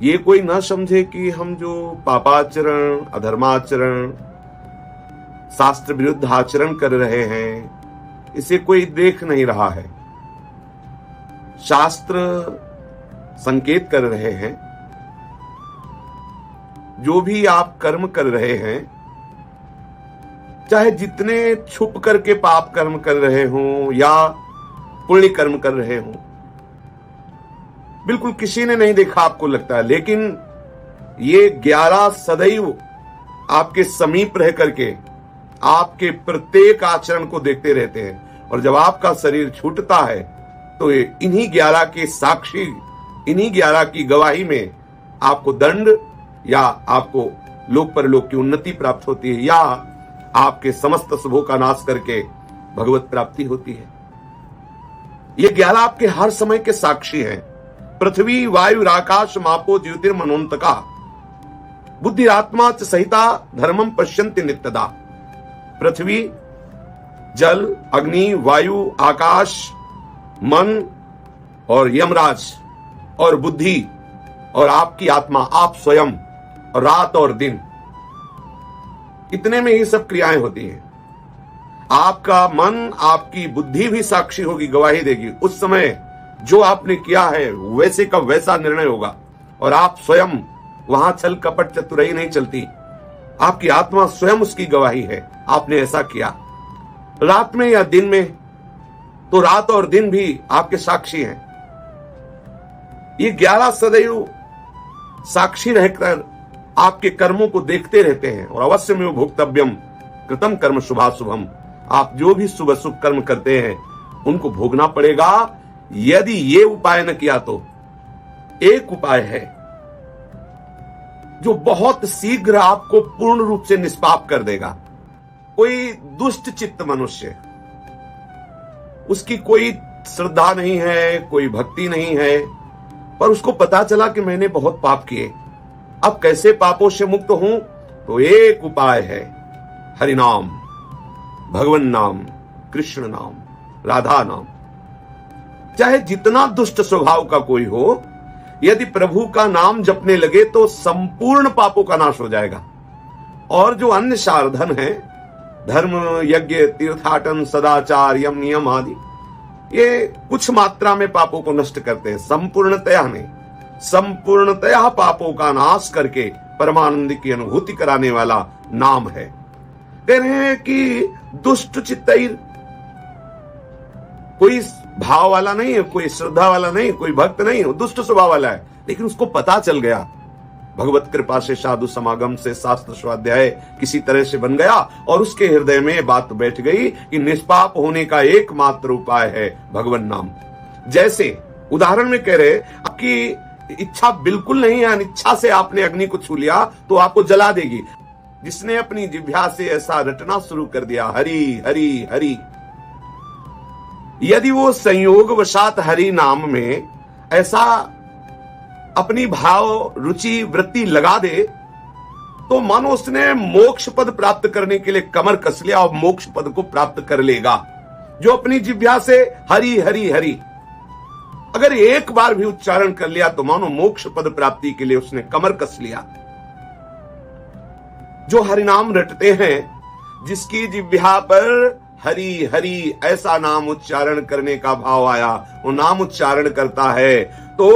ये कोई ना समझे कि हम जो पापाचरण, अधर्माचरण, शास्त्र विरुद्ध आचरण कर रहे हैं, इसे कोई देख नहीं रहा है। शास्त्र संकेत कर रहे हैं, जो भी आप कर्म कर रहे हैं, चाहे जितने छुप करके पाप कर्म कर रहे हों या पुण्य कर्म कर रहे हों, बिल्कुल किसी ने नहीं देखा आपको लगता है, लेकिन ये 11 सदैव आपके समीप रह करके आपके प्रत्येक आचरण को देखते रहते हैं। और जब आपका शरीर छूटता है तो इन्हीं 11 के साक्षी, इन्हीं 11 की गवाही में आपको दंड या आपको लोक परलोक की उन्नति प्राप्त होती है, या आपके समस्त शुभों का नाश करके भगवत प्राप्ति होती है। ये 11 आपके हर समय के साक्षी हैं। पृथ्वी वायु आकाश मापो ज्योतिर्मनोन्तका बुद्धिरात्मा च सहिता धर्मम पश्यन्ति नित्यदा। पृथ्वी, जल, अग्नि, वायु, आकाश, मन और यमराज और बुद्धि और आपकी आत्मा, आप स्वयं, और रात और दिन, इतने में ही सब क्रियाएं होती हैं। आपका मन, आपकी बुद्धि भी साक्षी होगी, गवाही देगी। उस समय जो आपने किया है वैसे का वैसा निर्णय होगा, और आप स्वयं, वहां छल कपट चतुराई नहीं चलती। आपकी आत्मा स्वयं उसकी गवाही है, आपने ऐसा किया। रात में या दिन में, तो रात और दिन भी आपके साक्षी हैं। ये 11 सदैव साक्षी रहकर आपके कर्मों को देखते रहते हैं। और अवश्य में भोक्तव्यम कृतम कर्म शुभाशुभम, आप जो भी शुभ शुभ कर्म करते हैं उनको भोगना पड़ेगा। यदि ये उपाय न किया तो एक उपाय है जो बहुत शीघ्र आपको पूर्ण रूप से निष्पाप कर देगा। कोई दुष्ट चित्त मनुष्य, उसकी कोई श्रद्धा नहीं है, कोई भक्ति नहीं है, पर उसको पता चला कि मैंने बहुत पाप किए, अब कैसे पापों से मुक्त हूं, तो एक उपाय है, हरिनाम, भगवन नाम, कृष्ण नाम, राधा नाम। चाहे जितना दुष्ट स्वभाव का कोई हो, यदि प्रभु का नाम जपने लगे तो संपूर्ण पापों का नाश हो जाएगा। और जो अन्य साधन है, धर्म, यज्ञ, तीर्थाटन, सदाचार, यम नियम आदि, ये कुछ मात्रा में पापों को नष्ट करते हैं, संपूर्णतया नहीं। संपूर्णतया पापों का नाश करके परमानंद की अनुभूति कराने वाला नाम है। कह रहे हैं कि दुष्ट चित्तैर, कोई भाव वाला नहीं है, कोई श्रद्धा वाला नहीं, कोई भक्त नहीं है, दुष्ट स्वभाव वाला है, लेकिन उसको पता चल गया, भगवत कृपा से, साधु समागम से, शास्त्र स्वाध्याय किसी तरह से बन गया, और उसके हृदय में बात बैठ गई कि निष्पाप होने का एकमात्र उपाय है भगवन नाम। जैसे उदाहरण में कह रहे, आपकी इच्छा बिल्कुल नहीं है, अनिच्छा से आपने अग्नि को छू लिया तो आपको जला देगी। जिसने अपनी जिह्वा से ऐसा रटना शुरू कर दिया, हरि हरि हरि, यदि वो संयोग वशात हरि नाम में ऐसा अपनी भाव, रुचि, वृत्ति लगा दे, तो मानो उसने मोक्ष पद प्राप्त करने के लिए कमर कस लिया और मोक्ष पद को प्राप्त कर लेगा। जो अपनी जिह्वा से हरि हरि हरि अगर एक बार भी उच्चारण कर लिया तो मानो मोक्ष पद प्राप्ति के लिए उसने कमर कस लिया। जो हरिनाम रटते हैं, जिसकी जिह्वा पर हरि हरि ऐसा नाम उच्चारण करने का भाव आया, वो नाम उच्चारण करता है, तो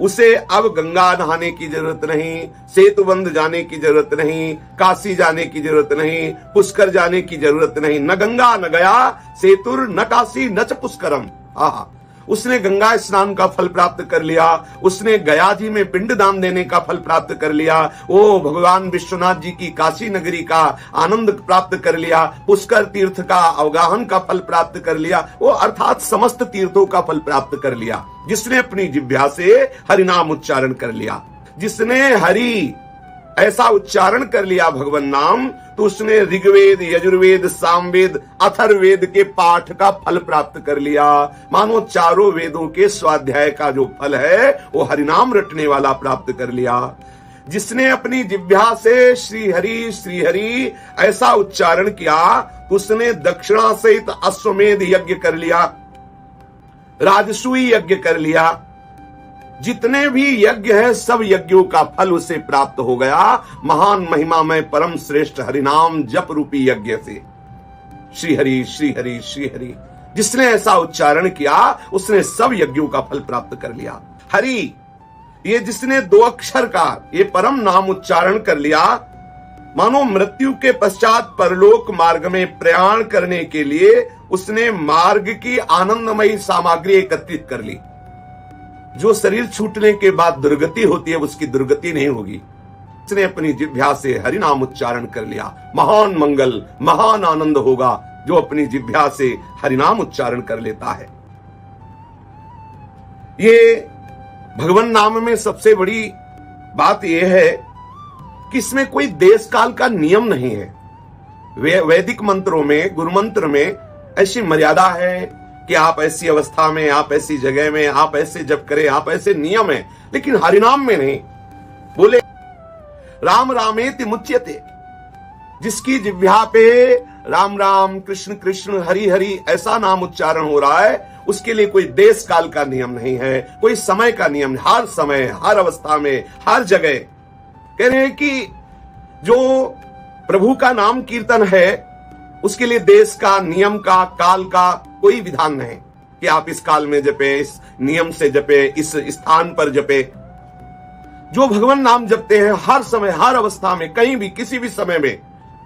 उसे अब गंगा नहाने की जरूरत नहीं, सेतुबंध जाने की जरूरत नहीं, काशी जाने की जरूरत नहीं, पुष्कर जाने की जरूरत नहीं। न गंगा न गया सेतुर, न काशी न च पुष्करम। उसने गंगा स्नान का फल प्राप्त कर लिया, उसने गया जी में पिंड दान देने का फल प्राप्त कर लिया, वो भगवान विश्वनाथ जी की काशी नगरी का आनंद प्राप्त कर लिया, पुष्कर तीर्थ का अवगाहन का फल प्राप्त कर लिया, वो अर्थात समस्त तीर्थों का फल प्राप्त कर लिया, जिसने अपनी जिह्वा से हरिनाम उच्चारण कर लिया। जिसने हरि ऐसा उच्चारण कर लिया भगवान नाम, तो उसने ऋग्वेद, यजुर्वेद, सामवेद, अथर्ववेद के पाठ का फल प्राप्त कर लिया। मानो चारों वेदों के स्वाध्याय का जो फल है वो हरिनाम रटने वाला प्राप्त कर लिया। जिसने अपनी जिह्वा से श्री हरि ऐसा उच्चारण किया, उसने दक्षिणा सहित अश्वमेध यज्ञ कर लिया, राजसूय यज्ञ कर लिया, जितने भी यज्ञ है सब यज्ञों का फल उसे प्राप्त हो गया महान महिमा में परम श्रेष्ठ हरिनाम जप रूपी यज्ञ से। श्री हरि श्री हरि श्री हरि, जिसने ऐसा उच्चारण किया उसने सब यज्ञों का फल प्राप्त कर लिया। हरि, ये जिसने 2 अक्षर का ये परम नाम उच्चारण कर लिया, मानो मृत्यु के पश्चात परलोक मार्ग में प्रयाण करने के लिए उसने मार्ग की आनंदमयी सामग्री एकत्रित कर ली। जो शरीर छूटने के बाद दुर्गति होती है उसकी दुर्गति नहीं होगी। उसने अपनी जिह्वा से हरि नाम उच्चारण कर लिया, महान मंगल महान आनंद होगा जो अपनी जिह्वा से हरि नाम उच्चारण कर लेता है। ये भगवान नाम में सबसे बड़ी बात यह है कि इसमें कोई देश काल का नियम नहीं है। वैदिक मंत्रों में, गुरु मंत्र में ऐसी मर्यादा है कि आप ऐसी अवस्था में, आप ऐसी जगह में, आप ऐसे जप करें, आप ऐसे नियम है, लेकिन हरिनाम में नहीं। बोले राम रामेति मुच्यते, जिसकी जिह्वा पे राम राम कृष्ण कृष्ण हरि हरि ऐसा नाम उच्चारण हो रहा है, उसके लिए कोई देश काल का नियम नहीं है, कोई समय का नियम। हर समय, हर अवस्था में, हर जगह कह रहे हैं कि जो प्रभु का नाम कीर्तन है उसके लिए देश का, नियम का, काल का कोई विधान नहीं कि आप इस काल में जपे, इस नियम से जपे, इस स्थान पर जपे। जो भगवान नाम जपते हैं हर समय, हर अवस्था में, कहीं भी, किसी भी समय में,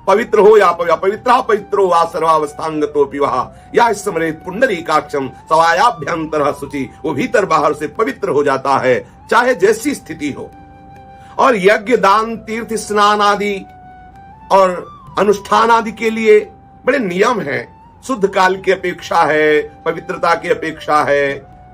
पवित्र हो या पवित्रा पवित्रो वा सर्वावस्थांगतोऽपि वः या स्मरेत् पुंडरीकाक्षं सवायाभ्यंतरः शुचि, वो भीतर बाहर से पवित्र हो जाता है चाहे जैसी स्थिति हो। और यज्ञ, दान, तीर्थ स्नान आदि और अनुष्ठान आदि के लिए बड़े नियम हैं, शुद्ध काल की अपेक्षा है, पवित्रता की अपेक्षा है।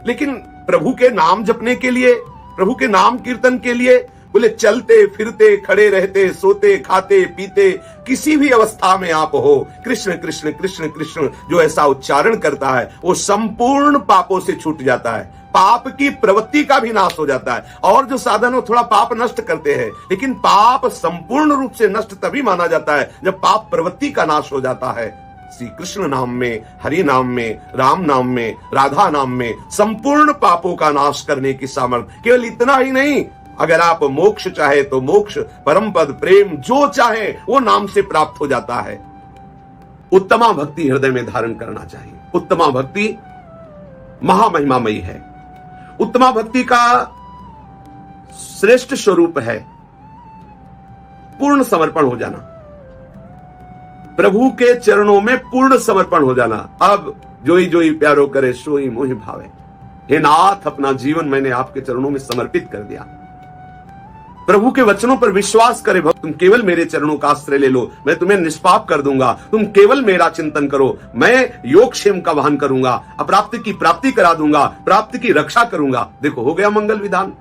लेकिन प्रभु के नाम जपने के लिए, प्रभु के नाम कीर्तन के लिए, बोले चलते फिरते, खड़े रहते, सोते, खाते पीते, किसी भी अवस्था में आप हो, कृष्ण कृष्ण कृष्ण कृष्ण जो ऐसा उच्चारण करता है वो संपूर्ण पापों से छूट जाता है, पाप की प्रवृत्ति का भी नाश हो जाता है। और जो साधन हो थोड़ा पाप नष्ट करते हैं, लेकिन पाप संपूर्ण रूप से नष्ट तभी माना जाता है जब पाप प्रवृत्ति का नाश हो जाता है। श्री कृष्ण नाम में, हरि नाम में, राम नाम में, राधा नाम में संपूर्ण पापों का नाश करने की सामर्थ्य। केवल इतना ही नहीं, अगर आप मोक्ष चाहे तो मोक्ष, परम पद, प्रेम जो चाहे वो नाम से प्राप्त हो जाता है। उत्तमा भक्ति हृदय में धारण करना चाहिए। उत्तमा भक्ति महामहिमामयी है। उत्तमा भक्ति का श्रेष्ठ स्वरूप है पूर्ण समर्पण हो जाना, प्रभु के चरणों में पूर्ण समर्पण हो जाना। अब जोई जोई प्यारो करे सोई मोहि भावे, हे नाथ अपना जीवन मैंने आपके चरणों में समर्पित कर दिया। प्रभु के वचनों पर विश्वास करे, भक्त तुम केवल मेरे चरणों का आश्रय ले लो, मैं तुम्हें निष्पाप कर दूंगा, तुम केवल मेरा चिंतन करो, मैं योगक्षेम का वाहन करूंगा, अप्राप्ति की प्राप्ति करा दूंगा, प्राप्ति की रक्षा करूंगा। देखो हो गया मंगल विधान।